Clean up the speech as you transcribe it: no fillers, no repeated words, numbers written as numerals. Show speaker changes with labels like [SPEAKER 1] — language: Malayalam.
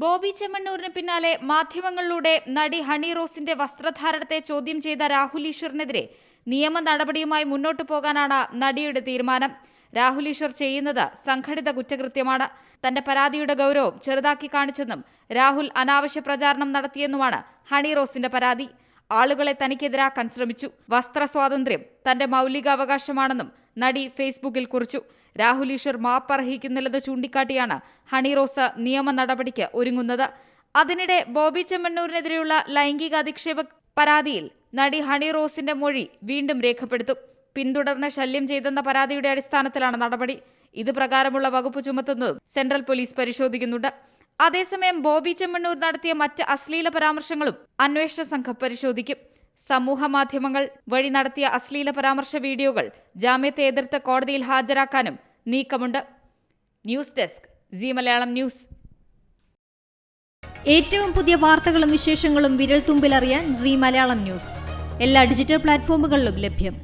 [SPEAKER 1] ബോബി ചെമ്മണ്ണൂരിന് പിന്നാലെ മാധ്യമങ്ങളിലൂടെ നടി ഹണി റോസിന്റെ വസ്ത്രധാരണത്തെ ചോദ്യം ചെയ്ത രാഹുൽ ഈശ്വറിനെതിരെ നിയമ നടപടിയുമായി മുന്നോട്ടു പോകാനാണ് നടിയുടെ തീരുമാനം. രാഹുൽ ഈശ്വർ ചെയ്യുന്നത് സംഘടിത കുറ്റകൃത്യമാണ്. തന്റെ പരാതിയുടെ ഗൗരവം ചെറുതാക്കി കാണിച്ചെന്നും രാഹുൽ അനാവശ്യ പ്രചാരണം നടത്തിയെന്നുമാണ് ഹണി റോസിന്റെ പരാതി. ആളുകളെ തനിക്കെതിരാക്കാൻ ശ്രമിച്ചു. വസ്ത്ര സ്വാതന്ത്ര്യം തന്റെ മൗലികാവകാശമാണെന്നും നടി ഫേസ്ബുക്കിൽ കുറിച്ചു. രാഹുൽ ഈശ്വർ മാപ്പർഹിക്കുന്നില്ലെന്ന് ചൂണ്ടിക്കാട്ടിയാണ് ഹണി റോസ് നിയമ നടപടിക്ക് ഒരുങ്ങുന്നത്. അതിനിടെ ബോബി ചെമ്മണ്ണൂരിനെതിരെയുള്ള ലൈംഗിക അധിക്ഷേപ പരാതിയിൽ നടി ഹണി റോസിന്റെ മൊഴി വീണ്ടും രേഖപ്പെടുത്തും. പിന്തുടർന്ന് ശല്യം ചെയ്തെന്ന പരാതിയുടെ അടിസ്ഥാനത്തിലാണ് നടപടി. ഇത് പ്രകാരമുള്ള വകുപ്പ് ചുമത്തുന്നതും സെൻട്രൽ പോലീസ് പരിശോധിക്കുന്നുണ്ട്. അതേസമയം ബോബി ചെമ്മണ്ണൂർ നടത്തിയ മറ്റ് അശ്ലീല പരാമർശങ്ങളും അന്വേഷണ സംഘം പരിശോധിക്കും. സമൂഹ മാധ്യമങ്ങൾ വഴി നടത്തിയ അശ്ലീല പരാമർശ വീഡിയോകൾ ജാമ്യത്തെ എതിർത്ത് കോടതിയിൽ ഹാജരാക്കാനും നീക്കമുണ്ട്. News desk Zee Malayalam news.
[SPEAKER 2] ഏറ്റവും പുതിയ വാർത്തകളും വിശേഷങ്ങളും വിരൽത്തുമ്പിലറിയാൻ സീ മലയാളം ന്യൂസ് എല്ലാ ഡിജിറ്റൽ പ്ലാറ്റ്ഫോമുകളിലും ലഭ്യം.